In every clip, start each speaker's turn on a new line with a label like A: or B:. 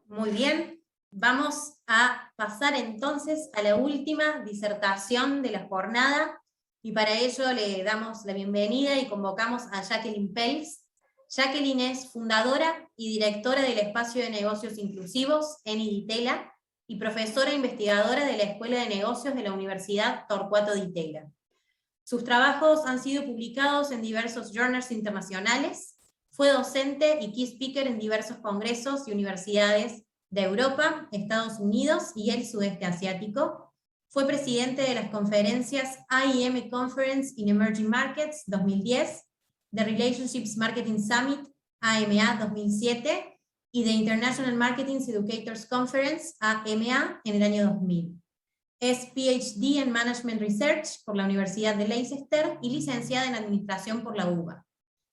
A: Muy bien, vamos a pasar entonces a la última disertación de la jornada, y para ello le damos la bienvenida y convocamos a Jacqueline Pels. Jacqueline es fundadora y directora del Espacio de Negocios Inclusivos en Itela y profesora e investigadora de la Escuela de Negocios de la Universidad Torcuato Di Itela. Sus trabajos han sido publicados en diversos journals internacionales. Fue docente y key speaker en diversos congresos y universidades de Europa, Estados Unidos y el sudeste asiático. Fue presidente de las conferencias IEM Conference in Emerging Markets 2010, The Relationships Marketing Summit AMA 2007 y The International Marketing Educators Conference AMA en el año 2000. Es PhD en Management Research por la Universidad de Leicester y licenciada en Administración por la UBA.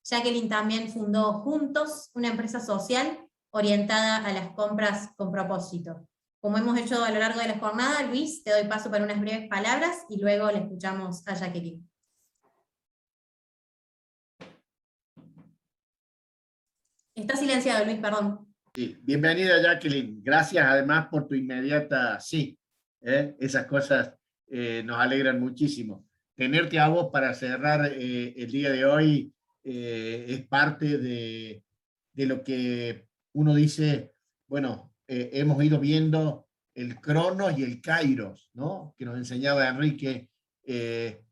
A: Jacqueline también fundó Juntos, una empresa social orientada a las compras con propósito. Como hemos hecho a lo largo de la jornada, Luis, te doy paso para unas breves palabras y luego le escuchamos a Jacqueline. Está silenciado, Luis, perdón.
B: Sí, bienvenida, Jacqueline. Gracias además por tu inmediata sí. Esas cosas nos alegran muchísimo. Tenerte a vos para cerrar el día de hoy es parte de lo que uno dice, bueno, hemos ido viendo el Cronos y el Kairos, ¿no? Que nos enseñaba Enrique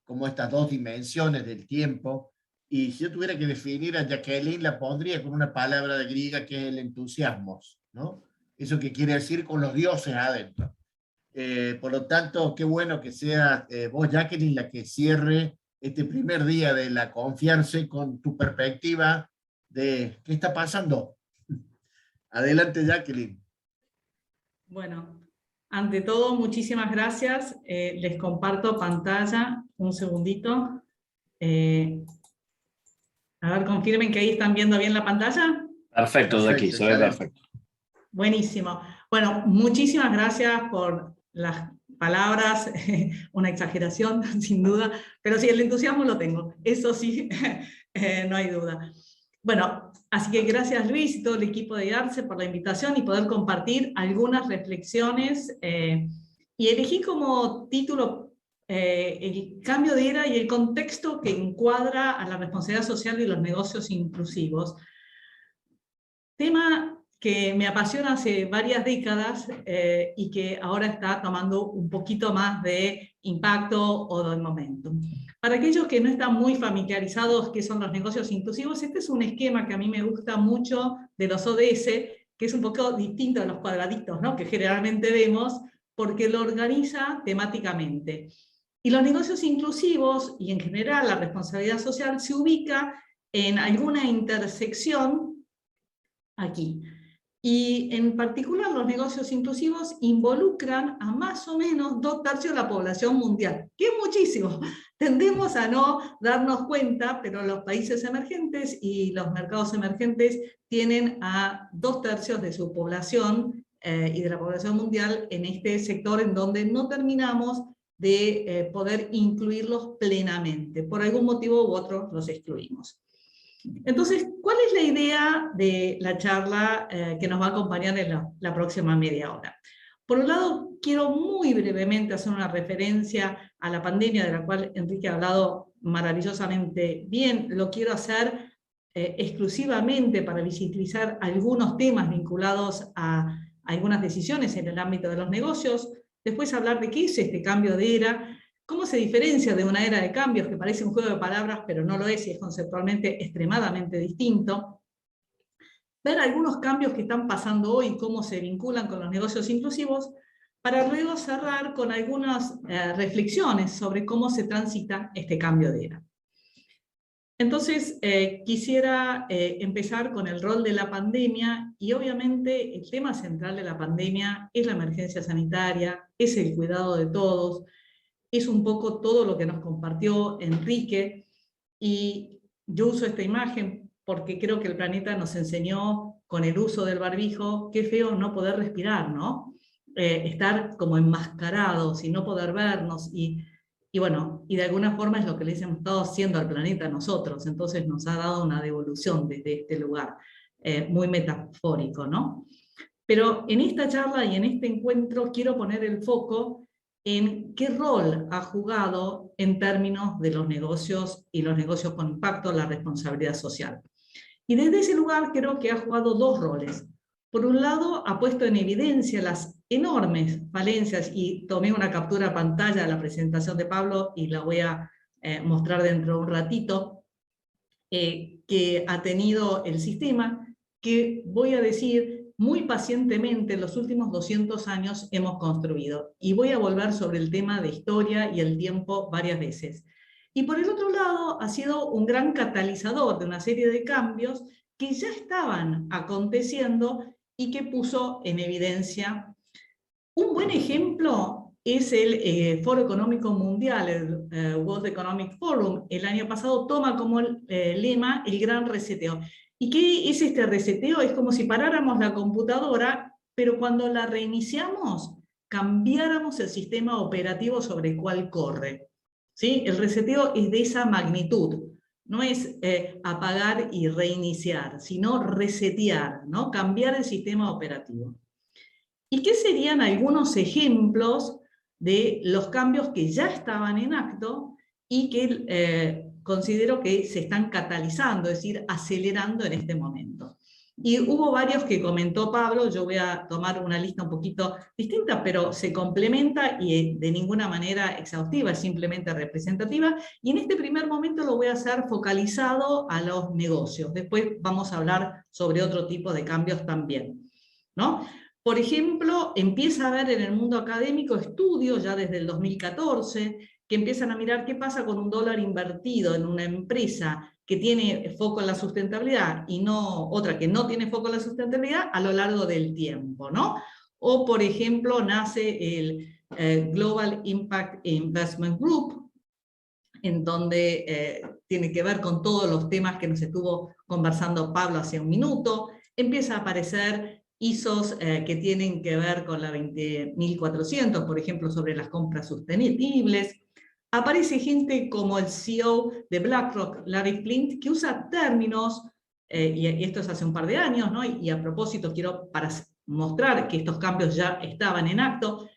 B: como estas dos dimensiones del tiempo. Y si yo tuviera que definir a Jacqueline, la pondría con una palabra de griega que es el entusiasmo, ¿no? Eso que quiere decir con los dioses adentro. Por lo tanto, qué bueno que sea vos, Jacqueline, la que cierre este primer día de la confianza con tu perspectiva de qué está pasando. Adelante, Jacqueline.
C: Bueno, ante todo, muchísimas gracias. Les comparto pantalla, un segundito. A ver, confirmen que ahí están viendo bien la pantalla.
D: Perfecto, de aquí, se ve perfecto.
C: Buenísimo. Bueno, muchísimas gracias por las palabras, una exageración, sin duda, pero sí, el entusiasmo lo tengo, eso sí, no hay duda. Bueno, así que gracias Luis y todo el equipo de IARCE por la invitación y poder compartir algunas reflexiones, y elegí como título el cambio de era y el contexto que encuadra a la responsabilidad social y los negocios inclusivos. Tema que me apasiona hace varias décadas y que ahora está tomando un poquito más de impacto o de momentum. Para aquellos que no están muy familiarizados qué son los negocios inclusivos, este es un esquema que a mí me gusta mucho de los ODS, que es un poco distinto a los cuadraditos, ¿no?, que generalmente vemos, porque lo organiza temáticamente. Y los negocios inclusivos, y en general la responsabilidad social, se ubica en alguna intersección aquí. Y en particular los negocios inclusivos involucran a más o menos 2/3 de la población mundial, que es muchísimo. Tendemos a no darnos cuenta, pero los países emergentes y los mercados emergentes tienen a 2/3 de su población y de la población mundial en este sector en donde no terminamos de poder incluirlos plenamente. Por algún motivo u otro los excluimos. Entonces, ¿cuál es la idea de la charla que nos va a acompañar en la próxima media hora? Por un lado, quiero muy brevemente hacer una referencia a la pandemia, de la cual Enrique ha hablado maravillosamente bien. Lo quiero hacer exclusivamente para visibilizar algunos temas vinculados a algunas decisiones en el ámbito de los negocios. Después hablar de qué es este cambio de era, cómo se diferencia de una era de cambios, que parece un juego de palabras, pero no lo es, y es conceptualmente extremadamente distinto. Ver algunos cambios que están pasando hoy, cómo se vinculan con los negocios inclusivos, para luego cerrar con algunas reflexiones sobre cómo se transita este cambio de era. Entonces, quisiera empezar con el rol de la pandemia, y obviamente el tema central de la pandemia es la emergencia sanitaria, es el cuidado de todos, es un poco todo lo que nos compartió Enrique, y yo uso esta imagen porque creo que el planeta nos enseñó con el uso del barbijo, qué feo no poder respirar, ¿no? Estar como enmascarados y no poder vernos, y bueno, y de alguna forma es lo que le hemos estado haciendo al planeta nosotros, entonces nos ha dado una devolución desde este lugar, muy metafórico, ¿no? Pero en esta charla y en este encuentro quiero poner el foco en qué rol ha jugado en términos de los negocios y los negocios con impacto, la responsabilidad social. Y desde ese lugar creo que ha jugado dos roles. Por un lado, ha puesto en evidencia las enormes falencias, y tomé una captura de pantalla de la presentación de Pablo y la voy a mostrar dentro de un ratito, que ha tenido el sistema, que voy a decir muy pacientemente en los últimos 200 años hemos construido. Y voy a volver sobre el tema de historia y el tiempo varias veces. Y por el otro lado, ha sido un gran catalizador de una serie de cambios que ya estaban aconteciendo y que puso en evidencia. Un buen ejemplo es el Foro Económico Mundial, el World Economic Forum. El año pasado toma como lema el gran reseteo. ¿Y qué es este reseteo? Es como si paráramos la computadora, pero cuando la reiniciamos, cambiáramos el sistema operativo sobre el cual corre. ¿Sí? El reseteo es de esa magnitud. No es apagar y reiniciar, sino resetear, ¿no? Cambiar el sistema operativo. ¿Y qué serían algunos ejemplos de los cambios que ya estaban en acto y que considero que se están catalizando, es decir, acelerando en este momento? Y hubo varios que comentó Pablo, yo voy a tomar una lista un poquito distinta, pero se complementa y de ninguna manera exhaustiva, es simplemente representativa, y en este primer momento lo voy a hacer focalizado a los negocios. Después vamos a hablar sobre otro tipo de cambios también, ¿no? Por ejemplo, empieza a haber en el mundo académico estudios ya desde el 2014 que empiezan a mirar qué pasa con un dólar invertido en una empresa que tiene foco en la sustentabilidad y no otra que no tiene foco en la sustentabilidad a lo largo del tiempo, ¿no? O, por ejemplo, nace el Global Impact Investment Group, en donde tiene que ver con todos los temas que nos estuvo conversando Pablo hace un minuto. Empieza a aparecer ISOs que tienen que ver con la 20.400, por ejemplo, sobre las compras sostenibles. Aparece gente como el CEO de BlackRock, Larry Flynt, que usa términos, y esto es hace un par de años, ¿no? Y a propósito quiero para mostrar que estos cambios ya estaban en acto,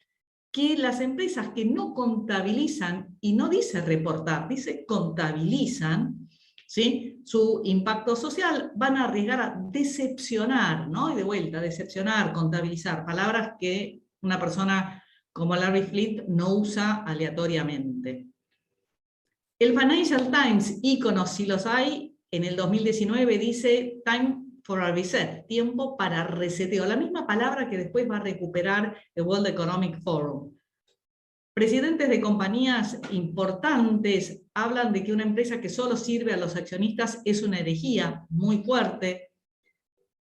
C: que las empresas que no contabilizan, y no dice reportar, dice contabilizan, ¿sí?, su impacto social, van a arriesgar a decepcionar, ¿no? Y de vuelta, decepcionar, contabilizar, palabras que una persona como Larry Flynt no usa aleatoriamente. El Financial Times, íconos si los hay, en el 2019 dice time for a reset, tiempo para reseteo, la misma palabra que después va a recuperar el World Economic Forum. Presidentes de compañías importantes hablan de que una empresa que solo sirve a los accionistas es una herejía muy fuerte.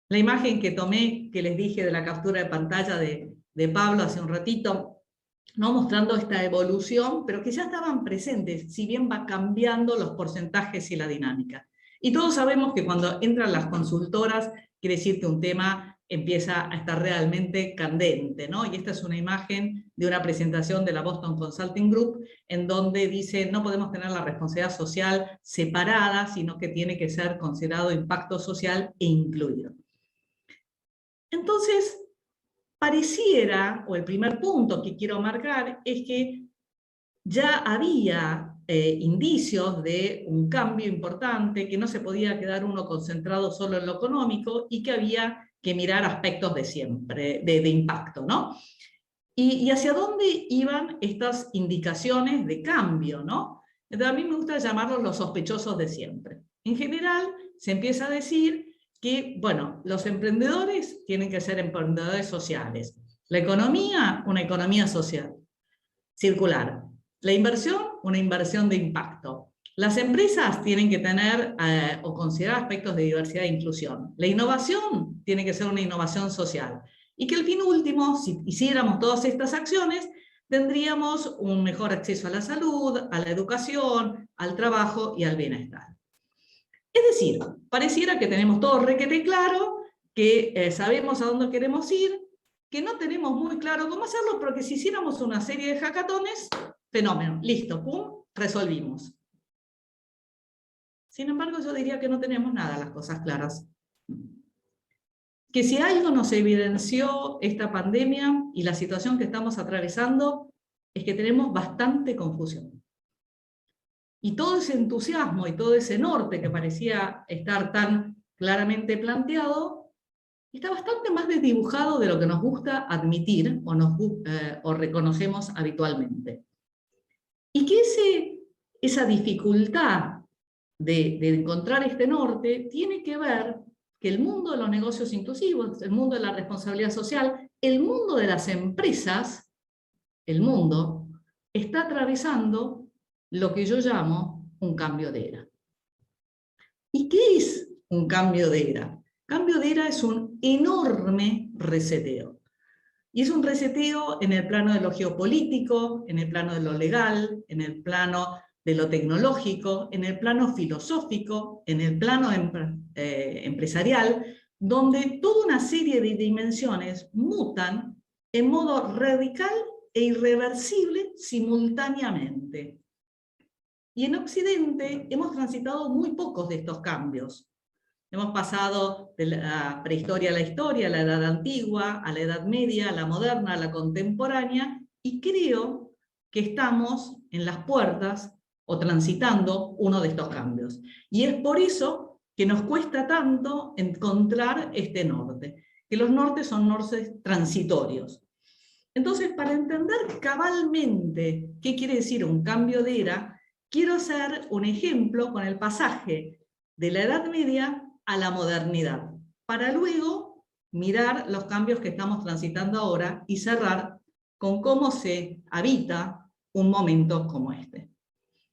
C: La imagen que tomé, que les dije de la captura de pantalla de Pablo hace un ratito, no mostrando esta evolución, pero que ya estaban presentes, si bien va cambiando los porcentajes y la dinámica. Y todos sabemos que cuando entran las consultoras, quiere decir que un tema empieza a estar realmente candente, ¿no? Y esta es una imagen de una presentación de la Boston Consulting Group, en donde dice, no podemos tener la responsabilidad social separada, sino que tiene que ser considerado impacto social e incluido. Entonces, pareciera, o el primer punto que quiero marcar, es que ya había indicios de un cambio importante, que no se podía quedar uno concentrado solo en lo económico y que había que mirar aspectos de siempre, de impacto, ¿no? Y hacia dónde iban estas indicaciones de cambio, ¿no? Entonces, a mí me gusta llamarlos los sospechosos de siempre. En general, se empieza a decir que, bueno, los emprendedores tienen que ser emprendedores sociales. La economía, una economía social, circular. La inversión, una inversión de impacto. Las empresas tienen que tener o considerar aspectos de diversidad e inclusión. La innovación tiene que ser una innovación social. Y que el fin último, si hiciéramos todas estas acciones, tendríamos un mejor acceso a la salud, a la educación, al trabajo y al bienestar. Es decir, pareciera que tenemos todo requete claro, que sabemos a dónde queremos ir, que no tenemos muy claro cómo hacerlo, pero que si hiciéramos una serie de hackatones, fenómeno, listo, pum, resolvimos. Sin embargo, yo diría que no tenemos nada las cosas claras. que si algo nos evidenció esta pandemia y la situación que estamos atravesando, es que tenemos bastante confusión. Y todo ese entusiasmo y todo ese norte que parecía estar tan claramente planteado, está bastante más desdibujado de lo que nos gusta admitir o reconocemos habitualmente. Y que esa dificultad de encontrar este norte tiene que ver que el mundo de los negocios inclusivos, el mundo de la responsabilidad social, el mundo de las empresas, el mundo está atravesando lo que yo llamo un cambio de era. ¿Y qué es un cambio de era? Cambio de era es un enorme reseteo. Y es un reseteo en el plano de lo geopolítico, en el plano de lo legal, en el plano de lo tecnológico, en el plano filosófico, en el plano empresarial, donde toda una serie de dimensiones mutan en modo radical e irreversible simultáneamente. Y en Occidente hemos transitado muy pocos de estos cambios. Hemos pasado de la prehistoria a la historia, a la edad antigua, a la edad media, a la moderna, a la contemporánea, y creo que estamos en las puertas o transitando uno de estos cambios. Y es por eso que nos cuesta tanto encontrar este norte, que los nortes son nortes transitorios. Entonces, para entender cabalmente qué quiere decir un cambio de era, quiero hacer un ejemplo con el pasaje de la Edad Media a la modernidad, para luego mirar los cambios que estamos transitando ahora y cerrar con cómo se habita un momento como este.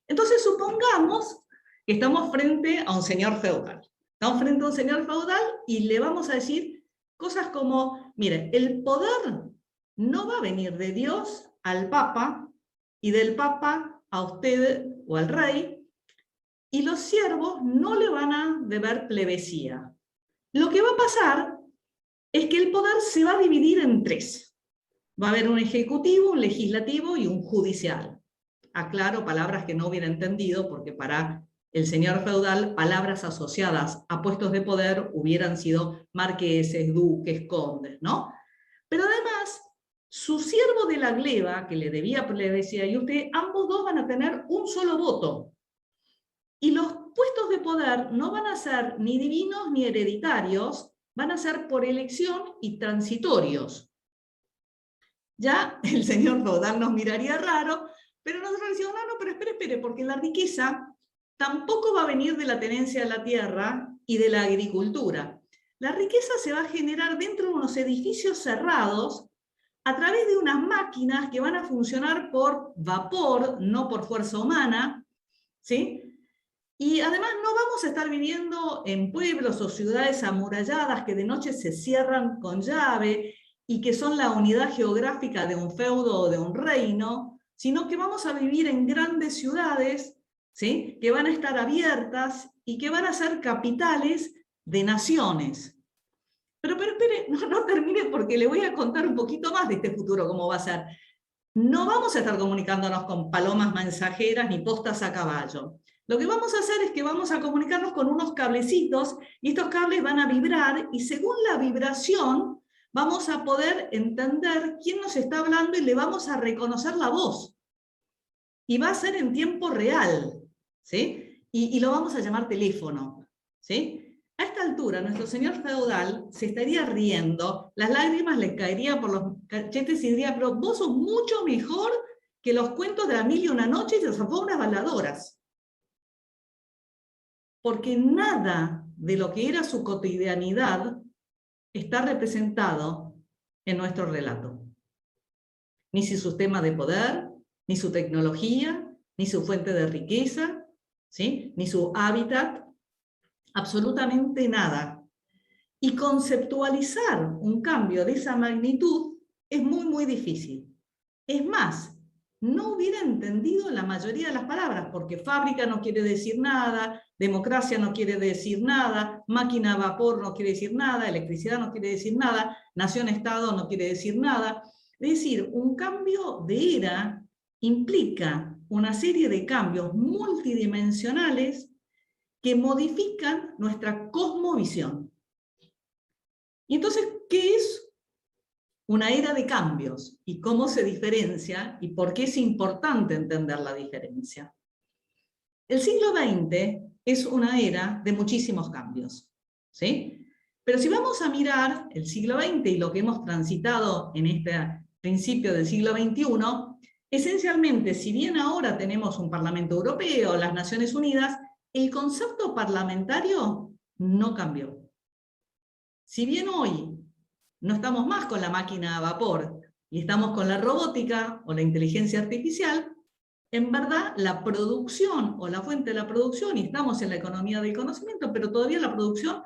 C: Entonces supongamos que estamos frente a un señor feudal. Estamos frente a un señor feudal y le vamos a decir cosas como, mire, el poder no va a venir de Dios al Papa y del Papa a usted o al rey, y los siervos no le van a deber plebesía. Lo que va a pasar es que el poder se va a dividir en tres. Va a haber un ejecutivo, un legislativo y un judicial. Aclaro palabras que no hubiera entendido, porque para el señor feudal, palabras asociadas a puestos de poder hubieran sido marqueses, duques, condes, ¿no? Pero además, su siervo de la gleba, que le debía plebesía, y usted, ambos dos van a tener un solo voto. Y los puestos de poder no van a ser ni divinos ni hereditarios, van a ser por elección y transitorios. Ya el señor feudal nos miraría raro, pero nosotros decimos, no, pero espere, porque la riqueza tampoco va a venir de la tenencia de la tierra y de la agricultura. La riqueza se va a generar dentro de unos edificios cerrados a través de unas máquinas que van a funcionar por vapor, no por fuerza humana, ¿sí? Y además no vamos a estar viviendo en pueblos o ciudades amuralladas que de noche se cierran con llave y que son la unidad geográfica de un feudo o de un reino, sino que vamos a vivir en grandes ciudades, ¿sí? Que van a estar abiertas y que van a ser capitales de naciones. Pero espere, no termine, porque le voy a contar un poquito más de este futuro, cómo va a ser. No vamos a estar comunicándonos con palomas mensajeras ni postas a caballo. Lo que vamos a hacer es que vamos a comunicarnos con unos cablecitos, y estos cables van a vibrar, y según la vibración vamos a poder entender quién nos está hablando y le vamos a reconocer la voz. Y va a ser en tiempo real, ¿sí? Y lo vamos a llamar teléfono, ¿sí? A esta altura, nuestro señor feudal se estaría riendo, las lágrimas le caerían por los cachetes y diría, pero vos sos mucho mejor que los cuentos de la Mil y una noche y de las fábulas baladoras. Porque nada de lo que era su cotidianidad está representado en nuestro relato. Ni su sistema de poder, ni su tecnología, ni su fuente de riqueza, ¿sí? Ni su hábitat, absolutamente nada. Y conceptualizar un cambio de esa magnitud es muy difícil. Es más, no hubiera entendido la mayoría de las palabras, porque fábrica no quiere decir nada, democracia no quiere decir nada, máquina a vapor no quiere decir nada, electricidad no quiere decir nada, nación-estado no quiere decir nada. Es decir, un cambio de era implica una serie de cambios multidimensionales que modifican nuestra cosmovisión. Y entonces, ¿qué es una era de cambios? ¿Y cómo se diferencia? ¿Y por qué es importante entender la diferencia? El siglo XX es una era de muchísimos cambios, ¿sí? Pero si vamos a mirar el siglo XX y lo que hemos transitado en este principio del siglo XXI, esencialmente, si bien ahora tenemos un Parlamento Europeo, las Naciones Unidas, el concepto parlamentario no cambió. Si bien hoy no estamos más con la máquina a vapor y estamos con la robótica o la inteligencia artificial, en verdad la producción o la fuente de la producción, y estamos en la economía del conocimiento, pero todavía la producción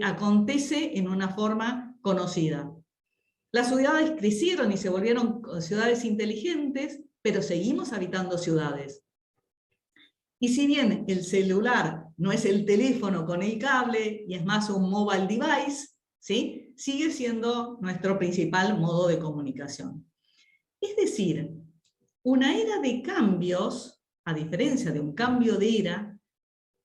C: acontece en una forma conocida. Las ciudades crecieron y se volvieron ciudades inteligentes, pero seguimos habitando ciudades. Y si bien el celular no es el teléfono con el cable y es más un mobile device, ¿sí? Sigue siendo nuestro principal modo de comunicación. Es decir, una era de cambios, a diferencia de un cambio de era,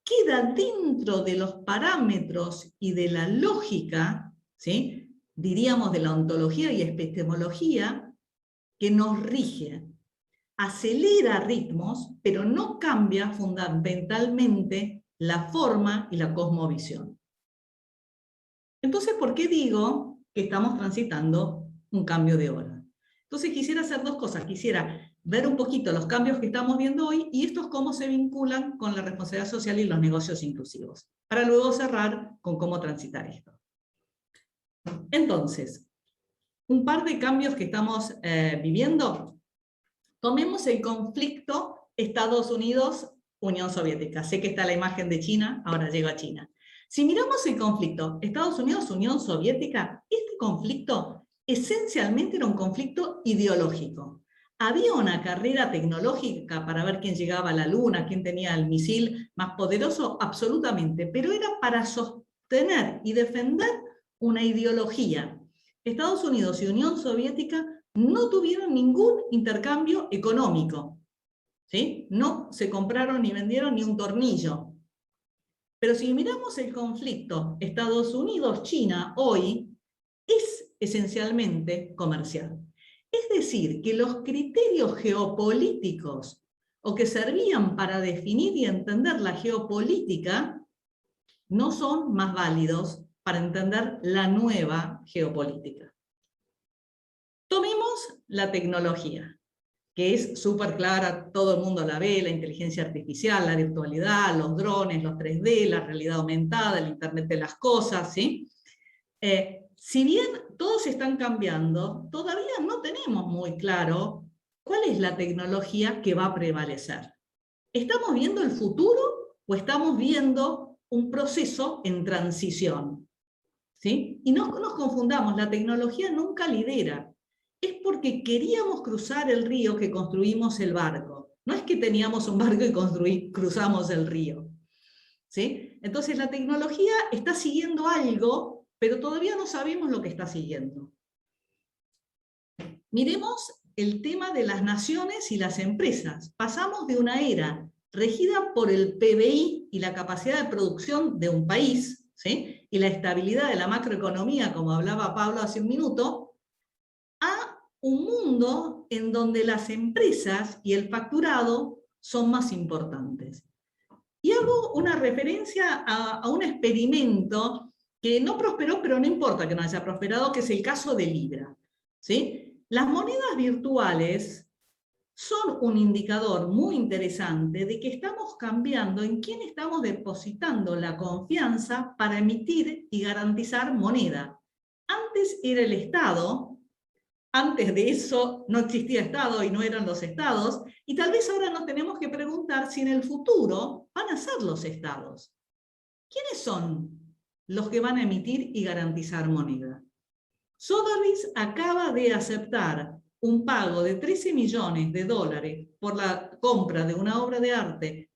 C: queda dentro de los parámetros y de la lógica, ¿sí? Diríamos de la ontología y epistemología, que nos rige. Acelera ritmos, pero no cambia fundamentalmente la forma y la cosmovisión. Entonces, ¿por qué digo que estamos transitando un cambio de hora? Entonces quisiera hacer dos cosas. Quisiera ver un poquito los cambios que estamos viendo hoy y estos cómo se vinculan con la responsabilidad social y los negocios inclusivos, para luego cerrar con cómo transitar esto. Entonces, un par de cambios que estamos viviendo. Tomemos el conflicto Estados Unidos-Unión Soviética. Sé que está la imagen de China, ahora llego a China. Si miramos el conflicto Estados Unidos-Unión Soviética, este conflicto esencialmente era un conflicto ideológico. Había una carrera tecnológica para ver quién llegaba a la Luna, quién tenía el misil más poderoso, absolutamente, pero era para sostener y defender una ideología. Estados Unidos y Unión Soviética no tuvieron ningún intercambio económico, ¿sí? No se compraron ni vendieron ni un tornillo. Pero si miramos el conflicto Estados Unidos-China hoy, es esencialmente comercial. Es decir, que los criterios geopolíticos o que servían para definir y entender la geopolítica no son más válidos para entender la nueva geopolítica. Tomemos la tecnología, que es súper clara, todo el mundo la ve, la inteligencia artificial, la virtualidad, los drones, los 3D, la realidad aumentada, el Internet de las cosas, ¿sí? Si bien todos están cambiando, todavía no tenemos muy claro cuál es la tecnología que va a prevalecer. ¿Estamos viendo el futuro o estamos viendo un proceso en transición? ¿Sí? Y no nos confundamos, la tecnología nunca lidera. Es porque queríamos cruzar el río que construimos el barco. No es que teníamos un barco y cruzamos el río. ¿Sí? Entonces la tecnología está siguiendo algo, pero todavía no sabemos lo que está siguiendo. Miremos el tema de las naciones y las empresas. Pasamos de una era regida por el PBI y la capacidad de producción de un país, ¿sí? Y la estabilidad de la macroeconomía, como hablaba Pablo hace un minuto, a un mundo en donde las empresas y el facturado son más importantes. Y hago una referencia a un experimento que no prosperó, pero no importa que no haya prosperado, que es el caso de Libra, ¿sí? Las monedas virtuales son un indicador muy interesante de que estamos cambiando en quién estamos depositando la confianza para emitir y garantizar moneda. Antes era el Estado, antes de eso no existía Estado y no eran los Estados, y tal vez ahora nos tenemos que preguntar si en el futuro van a ser los Estados. ¿Quiénes son los que van a emitir y garantizar moneda? Sotheby's acaba de aceptar un pago de $13 millones por la compra de una obra de arte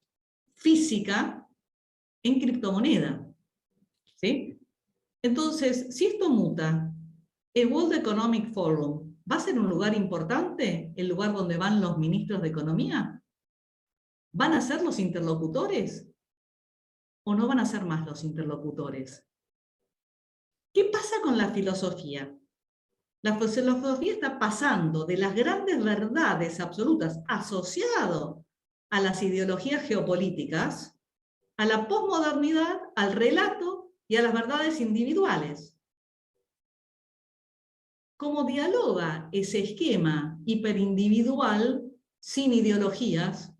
C: física en criptomoneda. ¿Sí? Entonces, si esto muta, el World Economic Forum ¿va a ser un lugar importante? ¿El lugar donde van los ministros de Economía? ¿Van a ser los interlocutores? ¿O no van a ser más los interlocutores? ¿Qué pasa con la filosofía? La filosofía está pasando de las grandes verdades absolutas asociado a las ideologías geopolíticas, a la posmodernidad, al relato y a las verdades individuales. ¿Cómo dialoga ese esquema hiperindividual sin ideologías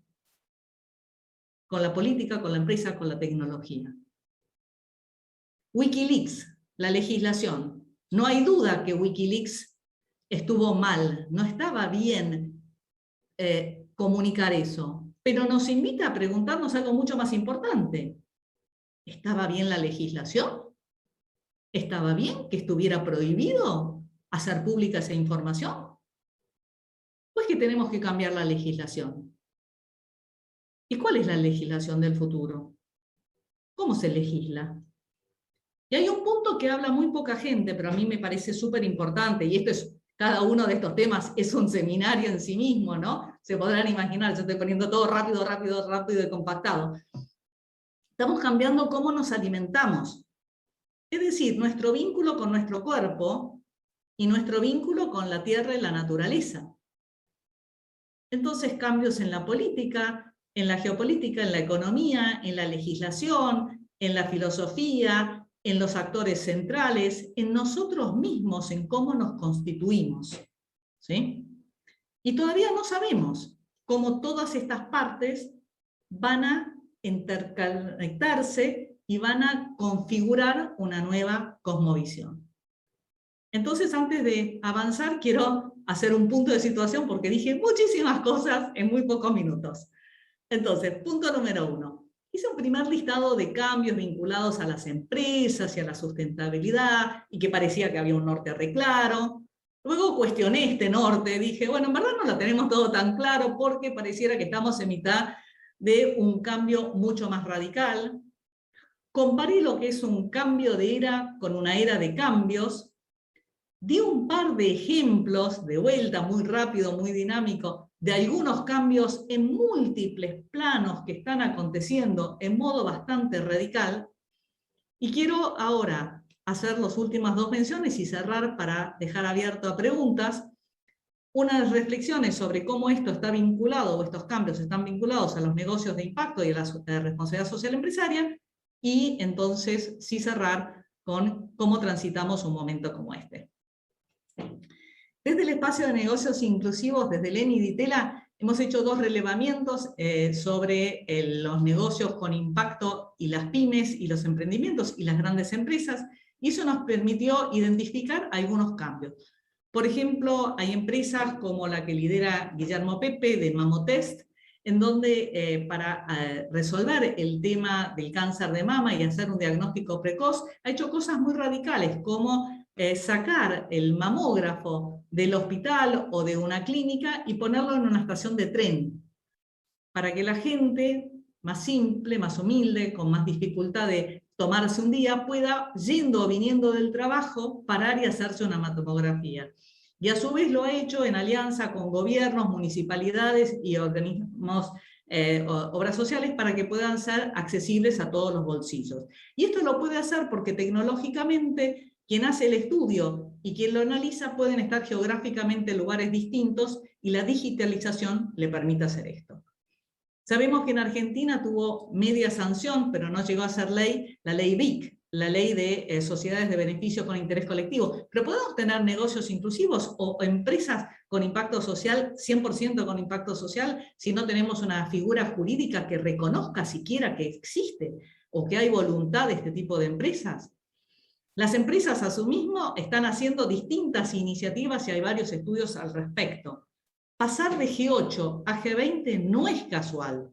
C: con la política, con la empresa, con la tecnología? Wikileaks, la legislación. No hay duda que Wikileaks estuvo mal, no estaba bien comunicar eso, pero nos invita a preguntarnos algo mucho más importante. ¿Estaba bien la legislación? ¿Estaba bien que estuviera prohibido hacer pública esa información? Pues que tenemos que cambiar la legislación. ¿Y cuál es la legislación del futuro? ¿Cómo se legisla? Y hay un punto que habla muy poca gente, pero a mí me parece súper importante, y esto es, cada uno de estos temas es un seminario en sí mismo, ¿no? Se podrán imaginar, yo estoy poniendo todo rápido, rápido, rápido y compactado. Estamos cambiando cómo nos alimentamos. Es decir, nuestro vínculo con nuestro cuerpo y nuestro vínculo con la tierra y la naturaleza. Entonces, cambios en la política, en la geopolítica, en la economía, en la legislación, en la filosofía, en los actores centrales, en nosotros mismos, en cómo nos constituimos. ¿Sí? Y todavía no sabemos cómo todas estas partes van a interconectarse y van a configurar una nueva cosmovisión. Entonces, antes de avanzar, quiero hacer un punto de situación porque dije muchísimas cosas en muy pocos minutos. Entonces, punto número 1. Hice un primer listado de cambios vinculados a las empresas y a la sustentabilidad, y que parecía que había un norte re claro. Luego cuestioné este norte, dije, bueno, en verdad no lo tenemos todo tan claro porque pareciera que estamos en mitad de un cambio mucho más radical. Comparé lo que es un cambio de era con una era de cambios. Di un par de ejemplos, de vuelta, muy rápido, muy dinámico, de algunos cambios en múltiples planos que están aconteciendo en modo bastante radical. Y quiero ahora hacer las últimas 2 menciones y cerrar para dejar abierto a preguntas. Unas reflexiones sobre cómo esto está vinculado, o estos cambios están vinculados a los negocios de impacto y a la responsabilidad social empresaria, y entonces sí cerrar con cómo transitamos un momento como este. Desde el espacio de negocios inclusivos, desde el ENI Ditela, hemos hecho 2 relevamientos sobre los negocios con impacto y las pymes y los emprendimientos y las grandes empresas, y eso nos permitió identificar algunos cambios. Por ejemplo, hay empresas como la que lidera Guillermo Pepe de Mamotest, en donde para resolver el tema del cáncer de mama y hacer un diagnóstico precoz, ha hecho cosas muy radicales, como sacar el mamógrafo del hospital o de una clínica y ponerlo en una estación de tren, para que la gente más simple, más humilde, con más dificultad de tomarse un día, pueda, yendo o viniendo del trabajo, parar y hacerse una mamografía. Y a su vez lo ha hecho en alianza con gobiernos, municipalidades y organismos, obras sociales, para que puedan ser accesibles a todos los bolsillos. Y esto lo puede hacer porque tecnológicamente quien hace el estudio y quien lo analiza pueden estar geográficamente en lugares distintos, y la digitalización le permite hacer esto. Sabemos que en Argentina tuvo media sanción, pero no llegó a ser ley, la ley BIC, la ley de sociedades de beneficio con interés colectivo. Pero podemos tener negocios inclusivos o empresas con impacto social, 100% con impacto social, si no tenemos una figura jurídica que reconozca siquiera que existe o que hay voluntad de este tipo de empresas. Las empresas a su mismo están haciendo distintas iniciativas y hay varios estudios al respecto. Pasar de G8 a G20 no es casual,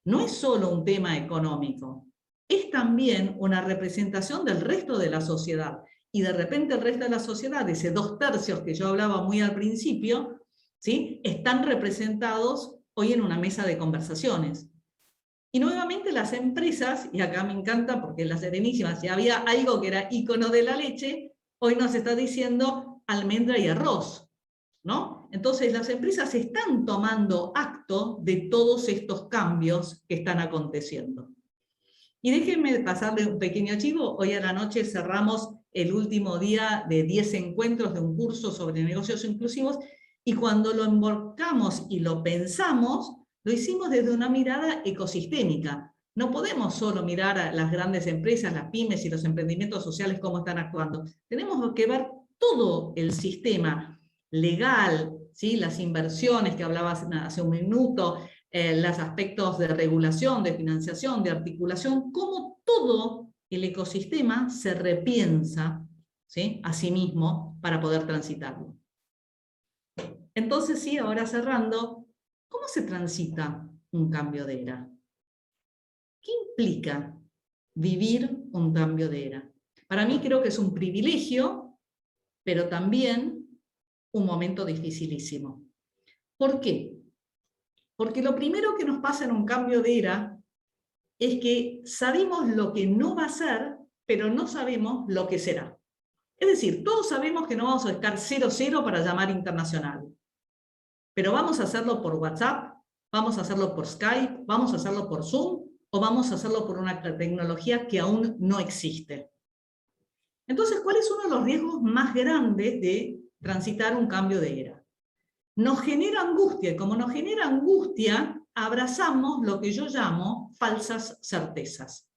C: no es solo un tema económico, es también una representación del resto de la sociedad, y de repente el resto de la sociedad, ese 2/3 que yo hablaba muy al principio, ¿sí?, están representados hoy en una mesa de conversaciones. Y nuevamente las empresas, y acá me encanta porque las Serenísimas, si había algo que era ícono de la leche, hoy nos está diciendo almendra y arroz, ¿no? Entonces las empresas están tomando acto de todos estos cambios que están aconteciendo. Y déjenme pasarle un pequeño chivo. Hoy a la noche cerramos el último día de 10 encuentros de un curso sobre negocios inclusivos, y cuando lo embarcamos y lo pensamos, lo hicimos desde una mirada ecosistémica. No podemos solo mirar a las grandes empresas, las pymes y los emprendimientos sociales cómo están actuando. Tenemos que ver todo el sistema legal, ¿sí? Las inversiones que hablabas hace un minuto, los aspectos de regulación, de financiación, de articulación, cómo todo el ecosistema se repiensa, ¿sí? A sí mismo para poder transitarlo. Entonces, sí, ahora cerrando, ¿cómo se transita un cambio de era? ¿Qué implica vivir un cambio de era? Para mí creo que es un privilegio, pero también un momento dificilísimo. ¿Por qué? Porque lo primero que nos pasa en un cambio de era es que sabemos lo que no va a ser, pero no sabemos lo que será. Es decir, todos sabemos que no vamos a estar 00 para llamar internacional, pero vamos a hacerlo por WhatsApp, vamos a hacerlo por Skype, vamos a hacerlo por Zoom, o vamos a hacerlo por una tecnología que aún no existe. Entonces, ¿cuál es uno de los riesgos más grandes de transitar un cambio de era? Nos genera angustia, y como nos genera angustia, abrazamos lo que yo llamo falsas certezas.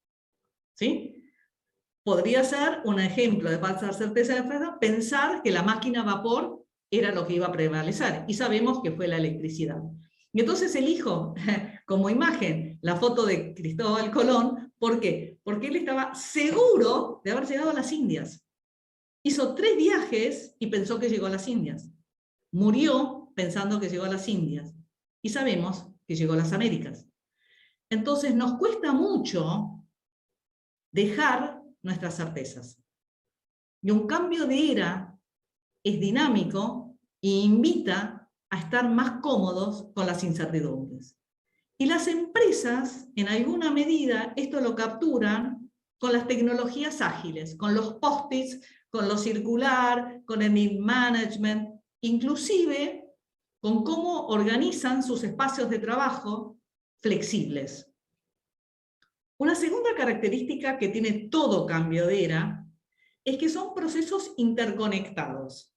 C: ¿Sí? Podría ser un ejemplo de falsa certeza de pensar que la máquina a vapor era lo que iba a prevalecer, y sabemos que fue la electricidad. Y entonces elijo como imagen la foto de Cristóbal Colón. ¿Por qué? Porque él estaba seguro de haber llegado a las Indias. Hizo 3 viajes y pensó que llegó a las Indias. Murió pensando que llegó a las Indias. Y sabemos que llegó a las Américas. Entonces nos cuesta mucho dejar nuestras certezas. Y un cambio de era es dinámico e invita a estar más cómodos con las incertidumbres. Y las empresas, en alguna medida, esto lo capturan con las tecnologías ágiles, con los post-its, con lo circular, con el need management, inclusive con cómo organizan sus espacios de trabajo flexibles. Una segunda característica que tiene todo cambio de era es que son procesos interconectados.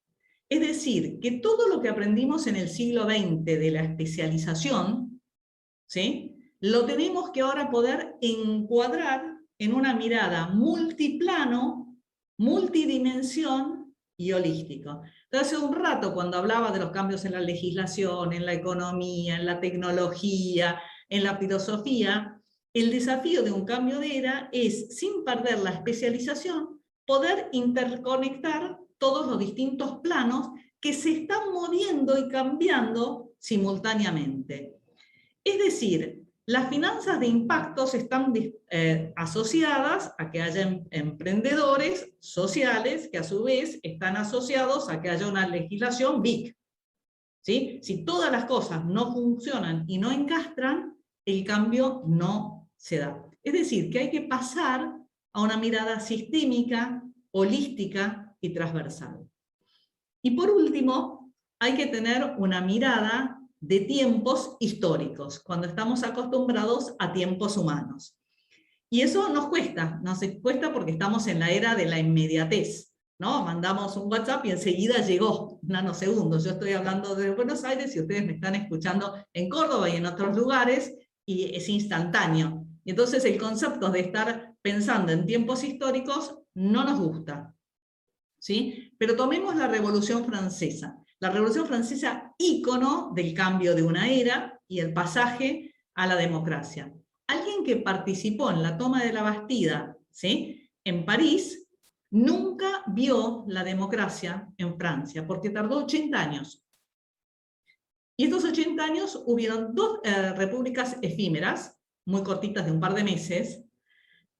C: Es decir, que todo lo que aprendimos en el siglo XX de la especialización, ¿sí?, lo tenemos que ahora poder encuadrar en una mirada multiplano, multidimensión y holístico. Entonces, hace un rato, cuando hablaba de los cambios en la legislación, en la economía, en la tecnología, en la filosofía, el desafío de un cambio de era es, sin perder la especialización, poder interconectar todos los distintos planos que se están moviendo y cambiando simultáneamente. Es decir, las finanzas de impactos están asociadas a que haya emprendedores sociales que a su vez están asociados a que haya una legislación BIC. ¿Sí? Si todas las cosas no funcionan y no encastran, el cambio no se da. Es decir, que hay que pasar a una mirada sistémica, holística y transversal. Y por último, hay que tener una mirada de tiempos históricos, cuando estamos acostumbrados a tiempos humanos. Y eso nos cuesta porque estamos en la era de la inmediatez, ¿no? Mandamos un WhatsApp y enseguida llegó, nanosegundos. Yo estoy hablando de Buenos Aires y ustedes me están escuchando en Córdoba y en otros lugares, y es instantáneo. Y entonces el concepto de estar pensando en tiempos históricos no nos gusta, ¿sí? Pero tomemos la Revolución Francesa. La Revolución Francesa, ícono del cambio de una era y el pasaje a la democracia. Alguien que participó en la toma de la Bastida, ¿sí?, en París, nunca vio la democracia en Francia, porque tardó 80 años. Y estos 80 años hubieron 2 repúblicas efímeras, muy cortitas de un par de meses,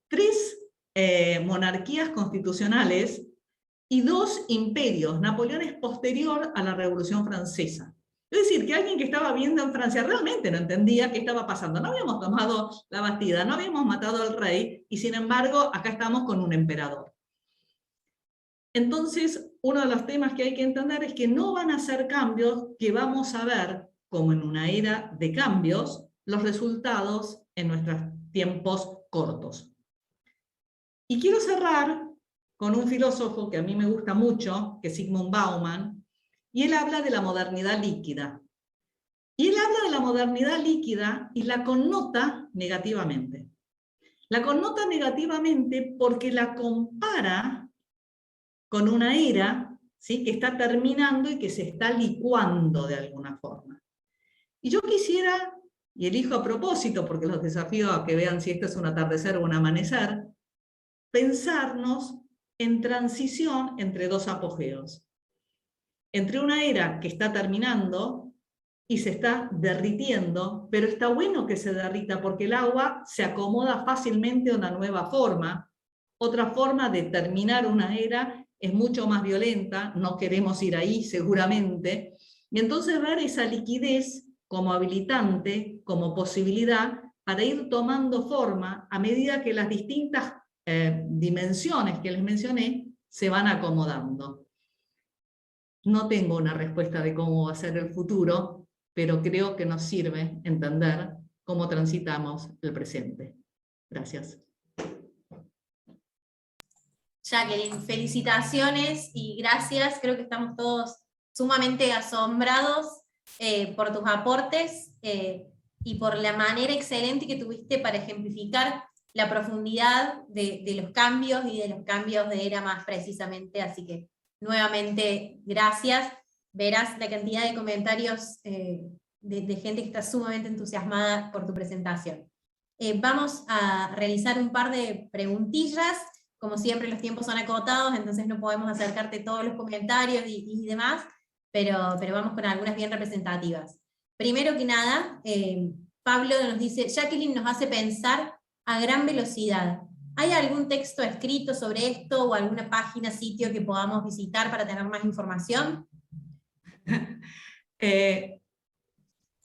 C: 3 monarquías constitucionales y 2 imperios. Napoleón es posterior a la Revolución Francesa. Es decir, que alguien que estaba viendo en Francia realmente no entendía qué estaba pasando. No habíamos tomado la Bastida, no habíamos matado al rey, y sin embargo acá estamos con un emperador. Entonces, uno de los temas que hay que entender es que no van a ser cambios que vamos a ver, como en una era de cambios, los resultados en nuestros tiempos cortos. Y quiero cerrar con un filósofo que a mí me gusta mucho, que es Zygmunt Bauman, y él habla de la modernidad líquida. Y él habla de la modernidad líquida y la connota negativamente. La connota negativamente porque la compara con una era, ¿sí?, que está terminando y que se está licuando de alguna forma. Y yo quisiera, y elijo a propósito, porque los desafío a que vean si esto es un atardecer o un amanecer, pensarnos en transición entre dos apogeos. Entre una era que está terminando y se está derritiendo, pero está bueno que se derrita porque el agua se acomoda fácilmente a una nueva forma. Otra forma de terminar una era es mucho más violenta, no queremos ir ahí seguramente, y entonces ver esa liquidez como habilitante, como posibilidad, para ir tomando forma a medida que las distintas dimensiones que les mencioné se van acomodando. No tengo una respuesta de cómo va a ser el futuro, pero creo que nos sirve entender cómo transitamos el presente. Gracias.
A: Jacqueline, felicitaciones y gracias. Creo que estamos todos sumamente asombrados por tus aportes y por la manera excelente que tuviste para ejemplificar la profundidad de los cambios y de los cambios de era más precisamente. Así que nuevamente gracias. Verás la cantidad de comentarios de gente que está sumamente entusiasmada por tu presentación. Vamos a realizar un par de preguntillas. Como siempre los tiempos son acotados, entonces no podemos acercarte todos los comentarios y demás, pero vamos con algunas bien representativas. Primero que nada, Pablo nos dice, Jacqueline nos hace pensar a gran velocidad. ¿Hay algún texto escrito sobre esto o alguna página, sitio que podamos visitar para tener más información?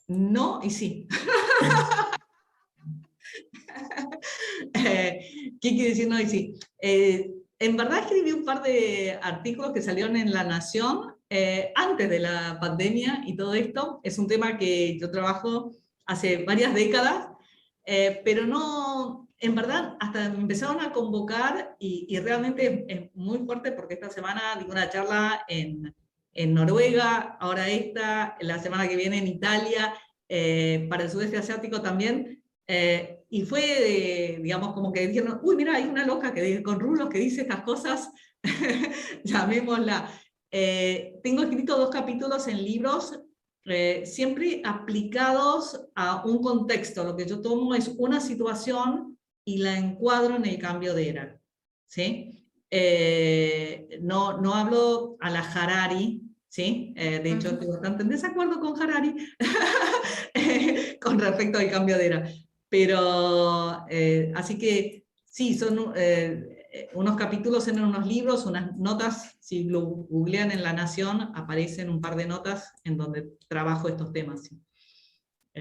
C: No y sí. ¿Qué quiere decir no y sí? En verdad escribí un par de artículos que salieron en La Nación antes de la pandemia y todo esto. Es un tema que yo trabajo hace varias décadas, pero no, en verdad, hasta me empezaron a convocar y realmente es muy fuerte porque esta semana di una charla en Noruega, ahora esta, la semana que viene en Italia, para el sudeste asiático también. Y fue, digamos, como que dijeron, uy, mira, hay una loca con rulos que dice estas cosas, llamémosla. Tengo escrito 2 capítulos en libros, siempre aplicados a un contexto. Lo que yo tomo es una situación y la encuadro en el cambio de era, ¿sí? No hablo a la Harari, ¿sí? De hecho, estoy bastante en desacuerdo con Harari con respecto al cambio de era. Pero, así que sí, son unos capítulos en unos libros, unas notas, si lo googlean en La Nación, aparecen un par de notas en donde trabajo estos temas. ¿Sí?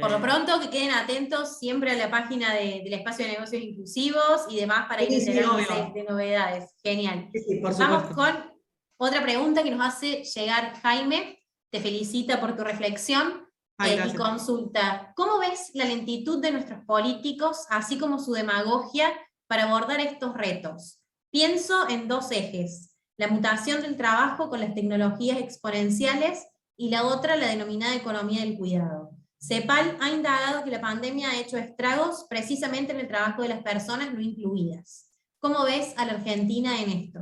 A: Por lo pronto, que queden atentos siempre a la página del Espacio de Negocios Inclusivos y demás para ir enterándose de novedades. Genial.
C: Sí, por
A: Vamos con otra pregunta que nos hace llegar Jaime. Te felicita por tu reflexión. Y consulta, ¿cómo ves la lentitud de nuestros políticos, así como su demagogia, para abordar estos retos? Pienso en 2 ejes, la mutación del trabajo con las tecnologías exponenciales y la otra, la denominada economía del cuidado. CEPAL ha indagado que la pandemia ha hecho estragos precisamente en el trabajo de las personas no incluidas. ¿Cómo ves a la Argentina en esto?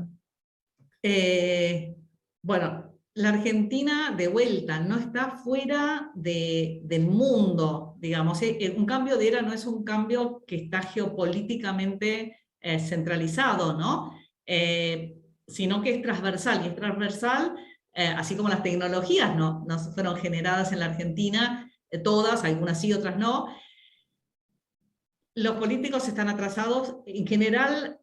C: Bueno, la Argentina, de vuelta, no está fuera del mundo, digamos. Un cambio de era no es un cambio que está geopolíticamente centralizado, ¿no? Sino que es transversal, y es transversal, así como las tecnologías no fueron generadas en la Argentina, todas, algunas sí, otras no. Los políticos están atrasados, en general,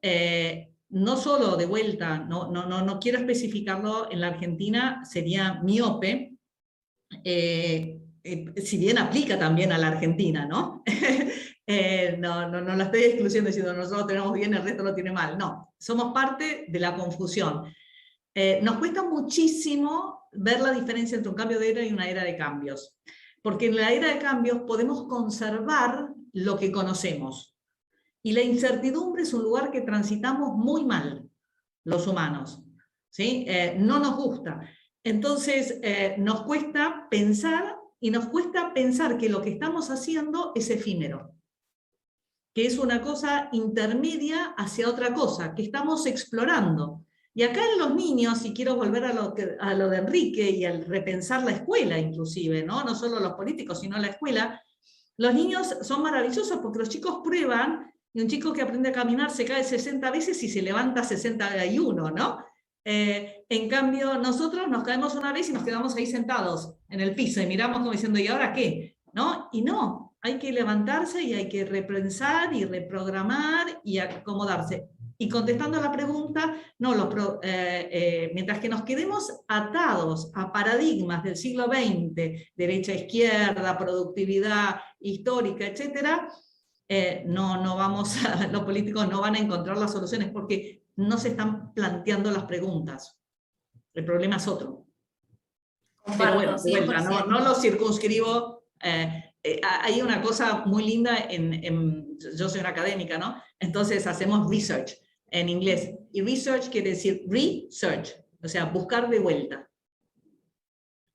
C: no solo de vuelta, no quiero especificarlo en la Argentina, sería miope, si bien aplica también a la Argentina, ¿no? No la estoy excluyendo diciendo nosotros tenemos bien, el resto lo tiene mal, no, somos parte de la confusión. Nos cuesta muchísimo ver la diferencia entre un cambio de era y una era de cambios, porque en la era de cambios podemos conservar lo que conocemos. Y la incertidumbre es un lugar que transitamos muy mal. los humanos, ¿sí? No nos gusta. Entonces, nos cuesta pensar, y nos cuesta pensar que lo que estamos haciendo es efímero, que es una cosa intermedia hacia otra cosa, que estamos explorando. Y acá en los niños, y quiero volver a lo de Enrique y al repensar la escuela inclusive, ¿no? No solo los políticos, sino la escuela, los niños son maravillosos porque los chicos prueban, y un chico que aprende a caminar se cae 60 veces y se levanta 61, ¿no? En cambio, nosotros nos caemos una vez y nos quedamos ahí sentados en el piso y miramos como diciendo, ¿y ahora qué? ¿No? Y no, hay que levantarse y hay que repensar y reprogramar y acomodarse. Y contestando a la pregunta, no, mientras que nos quedemos atados a paradigmas del siglo XX, derecha, izquierda, productividad histórica, etc., los políticos no van a encontrar las soluciones porque no se están planteando las preguntas. El problema es otro. Pero bueno, de vuelta, no lo circunscribo. Hay una cosa muy linda, yo soy una académica, ¿no? Entonces hacemos research en inglés. Y research quiere decir research, o sea, buscar de vuelta.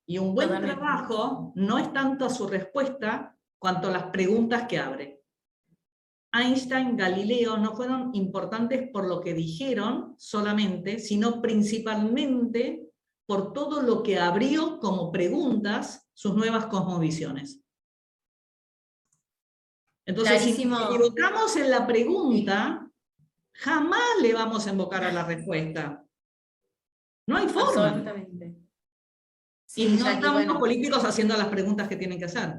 C: Y un buen trabajo no es tanto a su respuesta, cuanto las preguntas que abre. Einstein, Galileo no fueron importantes por lo que dijeron solamente, sino principalmente por todo lo que abrió como preguntas sus nuevas cosmovisiones. Entonces,
A: clarísimo.
C: Si nos equivocamos en la pregunta, jamás le vamos a invocar a la respuesta. No hay forma.
A: Absolutamente. Sí,
C: y no
A: Jackie,
C: estamos
A: bueno,
C: los políticos haciendo las preguntas que tienen que hacer.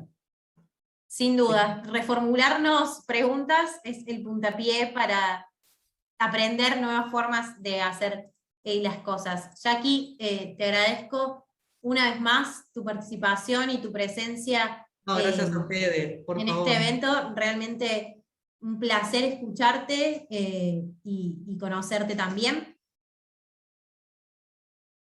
A: sin duda, reformularnos preguntas es el puntapié para aprender nuevas formas de hacer las cosas. Jackie, te agradezco una vez más tu participación y tu presencia
C: No, gracias a ustedes, por favor.
A: este evento. Realmente un placer escucharte y conocerte también.